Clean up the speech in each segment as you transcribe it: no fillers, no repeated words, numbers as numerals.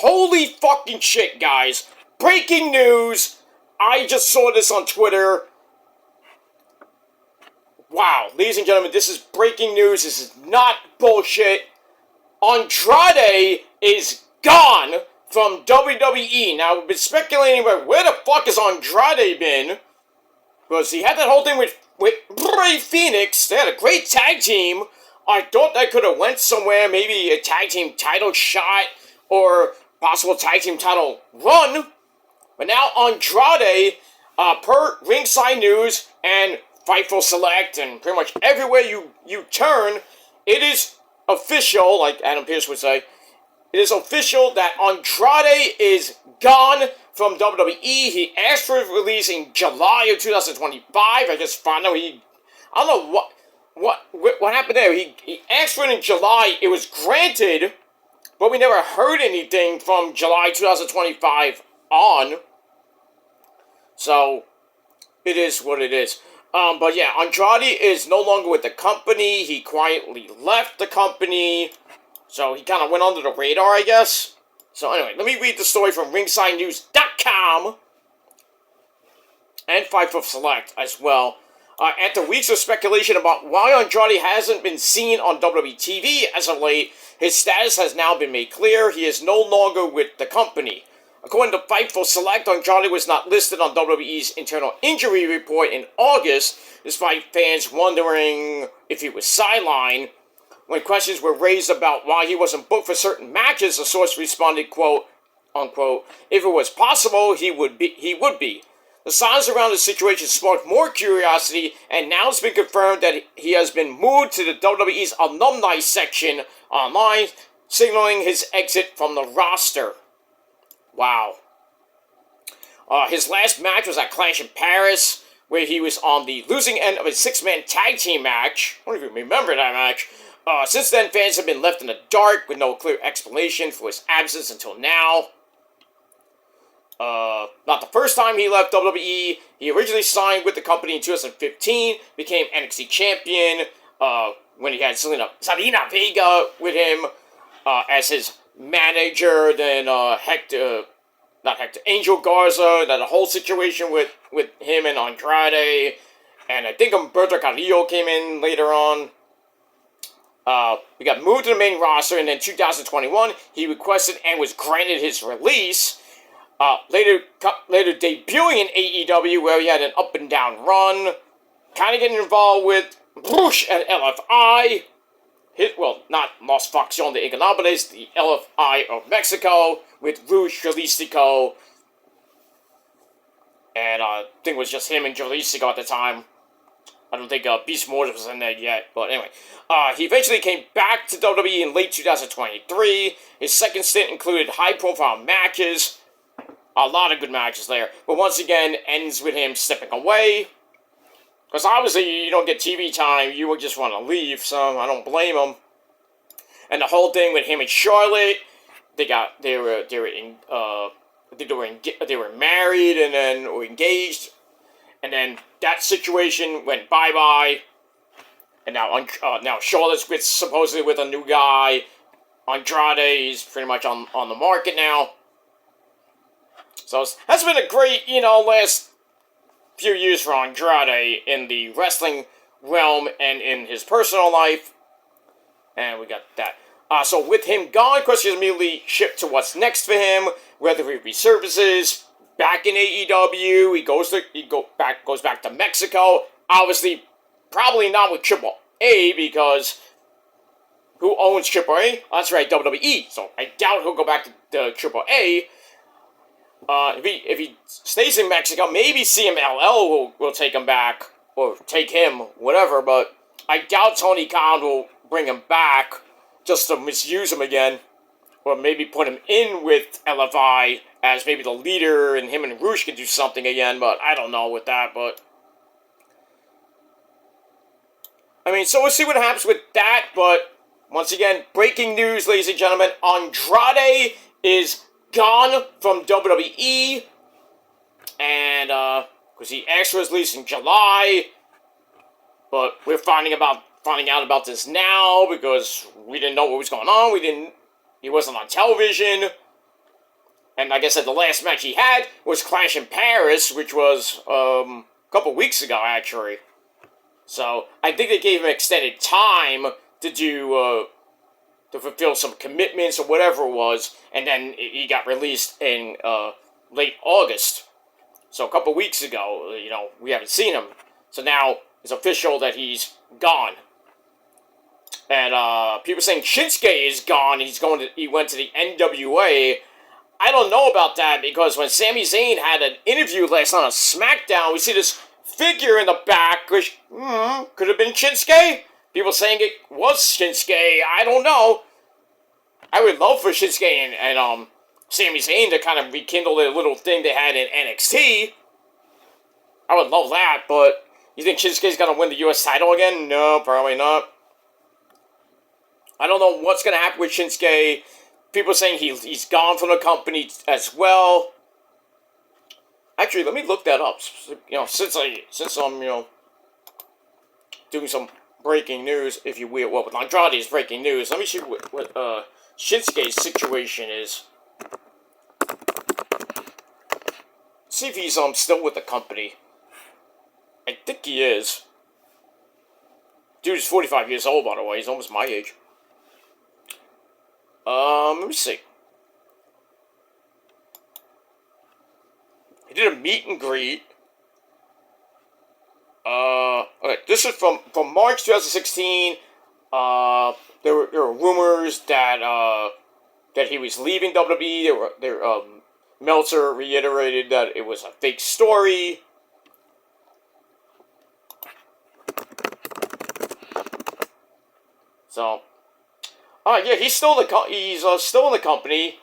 Holy fucking shit, guys. Breaking news. I just saw this on Twitter. Wow, ladies and gentlemen, this is breaking news. This is not bullshit. Andrade is gone from WWE. Now, we've been speculating about where the fuck has Andrade been. Because he had that whole thing with Rey Fenix. They had a great tag team. I thought they could have went somewhere, maybe a tag team title shot or possible tag team title run. But now Andrade, per Ringside News and Fightful Select and pretty much everywhere you turn, it is official, like Adam Pearce would say, it is official that Andrade is gone from WWE. He asked for his release in July of 2025. I just found out I don't know what happened there. He asked for it in July. It was granted, but we never heard anything from July 2025 on. So, it is what it is. But yeah, Andrade is no longer with the company. He quietly left the company. So he kind of went under the radar, I guess. So anyway, let me read the story from RingsideNews.com and Fightful Select as well. After weeks of speculation about why Andrade hasn't been seen on WWE TV as of late, his status has now been made clear. He is no longer with the company. According to Fightful Select, Andrade was not listed on WWE's internal injury report in August, despite fans wondering if he was sidelined. When questions were raised about why he wasn't booked for certain matches, a source responded, quote, unquote, if it was possible, he would be. The silence around the situation sparked more curiosity, and now it's been confirmed that he has been moved to the WWE's alumni section online, signaling his exit from the roster. Wow. His last match was at Clash in Paris, where he was on the losing end of a six-man tag team match. I don't even remember that match. Since then, fans have been left in the dark with no clear explanation for his absence until now. Not the first time he left WWE. He originally signed with the company in 2015, became NXT champion when he had Selena Vega with him as his manager, then Angel Garza, then the whole situation with him and Andrade, and I think Humberto Carrillo came in later on. We got moved to the main roster, and then 2021, he requested and was granted his release. Later debuting in AEW, where he had an up and down run, kind of getting involved with Rush and LFI. Not Los Facción de Ingobernables, the LFI of Mexico, with Rush, Jalisco, and I think it was just him and Jalisco at the time. I don't think Beast Mortis was in there yet, but anyway. He eventually came back to WWE in late 2023. His second stint included high-profile matches. A lot of good matches there. But once again, ends with him stepping away. Because obviously, you don't get TV time, you would just want to leave, so I don't blame him. And the whole thing with him and Charlotte, they were married and then or engaged. And then that situation went bye-bye. And now Charlotte's supposedly with a new guy. Andrade is pretty much on the market now. So that's been a great, last few years for Andrade in the wrestling realm and in his personal life. And we got that. So with him gone, questions immediately shift to what's next for him, whether he resurfaces back in AEW, goes back to Mexico. Obviously, probably not with Triple A, because who owns Triple A? Oh, that's right, WWE. So I doubt he'll go back to Triple A. If he stays in Mexico, maybe CMLL will take him back, or take him, whatever, but I doubt Tony Khan will bring him back just to misuse him again, or maybe put him in with LFI as maybe the leader, and him and Rush can do something again, but I don't know with that, but I mean, so we'll see what happens with that, but once again, breaking news, ladies and gentlemen, Andrade is gone from WWE, and, because he asked for his release in July, but we're finding out about this now, because we didn't know what was going on, he wasn't on television, And like I said, the last match he had was Clash in Paris, which was a couple weeks ago, actually. So I think they gave him extended time to do to fulfill some commitments or whatever it was, and then he got released in late August. So a couple weeks ago, we haven't seen him. So now it's official that he's gone. And people saying Shinsuke is gone. He went to the NWA. I don't know about that, because when Sami Zayn had an interview last night on SmackDown, we see this figure in the back, which could have been Shinsuke. People saying it was Shinsuke. I don't know. I would love for Shinsuke and Sami Zayn to kind of rekindle the little thing they had in NXT. I would love that, but you think Shinsuke's going to win the US title again? No, probably not. I don't know what's going to happen with Shinsuke. People are saying he's gone from the company as well. Actually, let me look that up. Since I'm doing some breaking news, if you will. Well, with Andrade's breaking news, let me see what Shinsuke's situation is. See if he's still with the company. I think he is. Dude is 45 years old, by the way. He's almost my age. Let me see. He did a meet and greet. Okay, this is from March 2016. There were rumors that he was leaving WWE. Meltzer reiterated that it was a fake story. So, yeah, he's still still in the company.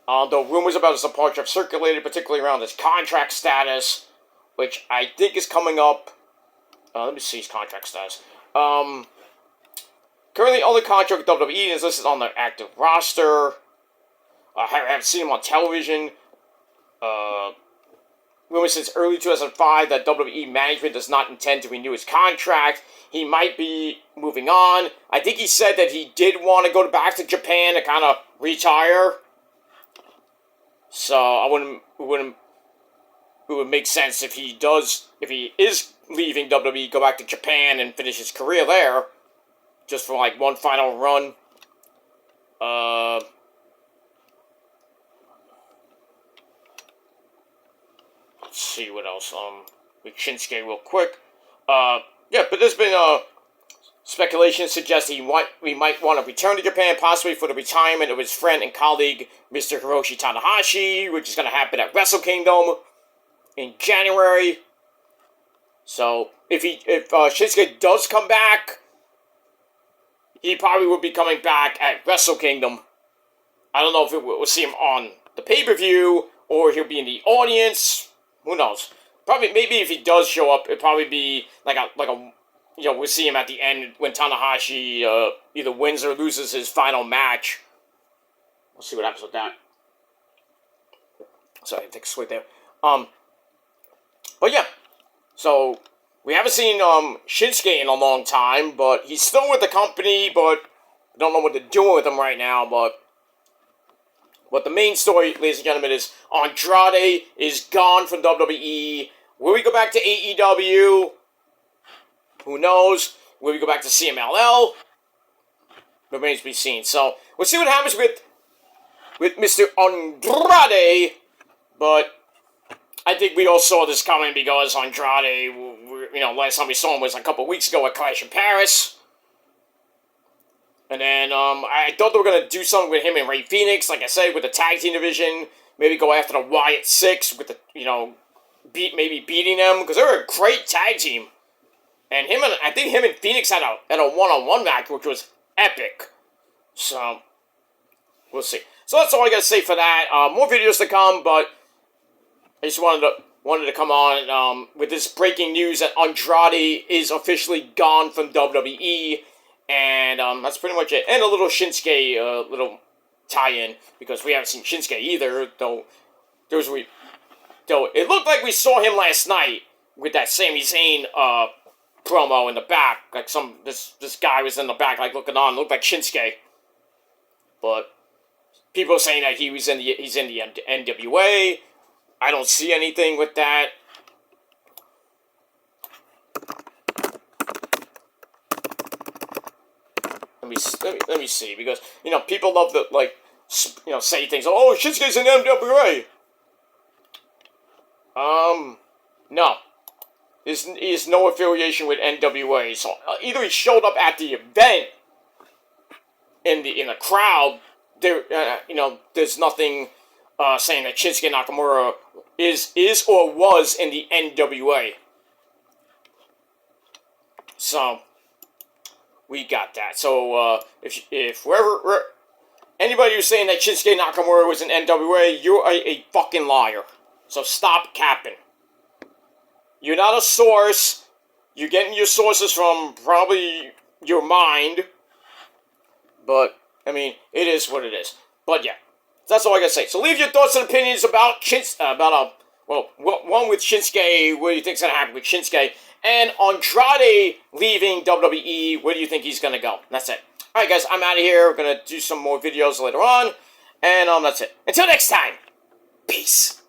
The rumors about his departure have circulated, particularly around his contract status, which I think is coming up. Let me see his contract status. Currently only contract with WWE is listed on the active roster. I haven't seen him on television. Rumors since early 2005 that WWE management does not intend to renew his contract. He might be moving on. I think he said that he did want to go back to Japan to kind of retire. So it would make sense if he is leaving WWE, go back to Japan and finish his career there, just for like one final run. Let's see what else. With Shinsuke real quick. Yeah, but there's been speculation suggesting we might want to return to Japan, possibly for the retirement of his friend and colleague, Mr. Hiroshi Tanahashi, which is going to happen at Wrestle Kingdom in January. So, if Shinsuke does come back, he probably will be coming back at Wrestle Kingdom. I don't know if we'll see him on the pay-per-view, or he'll be in the audience. Who knows? Probably, maybe if he does show up, it'll probably be like a we'll see him at the end when Tanahashi either wins or loses his final match. We'll see what happens with that. Sorry, I take a swig there. But yeah, so we haven't seen Shinsuke in a long time, but he's still with the company, but I don't know what they're doing with him right now, but the main story, ladies and gentlemen, is Andrade is gone from WWE. Will we go back to AEW? Who knows? Will we go back to CMLL? Remains to be seen. So, we'll see what happens with Mr. Andrade, but I think we all saw this coming because Andrade, last time we saw him was a couple weeks ago at Clash in Paris. And then I thought they were going to do something with him and Rey Fenix, like I said, with the tag team division. Maybe go after the Wyatt Six with the, beating them, because they were a great tag team. And I think him and Phoenix had a one-on-one match, which was epic. So, we'll see. So that's all I got to say for that. More videos to come, but I just wanted to come on with this breaking news that Andrade is officially gone from WWE. And that's pretty much it. And a little Shinsuke little tie-in, because we haven't seen Shinsuke either, though it looked like we saw him last night with that Sami Zayn promo in the back. Like this guy was in the back, like looking on, looked like Shinsuke. But People are saying that he's in the NWA. I don't see anything with that. Let me see, because people love to say things. Oh, Shinsuke's in NWA. No. There's no affiliation with NWA. So either he showed up at the event in the crowd. There, there's nothing saying that Shinsuke Nakamura is or was in the NWA. So we got that. So if wherever anybody who's saying that Shinsuke Nakamura was in NWA, you're a fucking liar. So stop capping. You're not a source. You're getting your sources from probably your mind. But, I mean, it is what it is. But yeah, that's all I gotta say. So leave your thoughts and opinions about one with Shinsuke, what do you think's gonna happen with Shinsuke, and Andrade leaving WWE, where do you think he's gonna go? That's it. Alright guys, I'm out of here. We're gonna do some more videos later on, and that's it. Until next time, peace.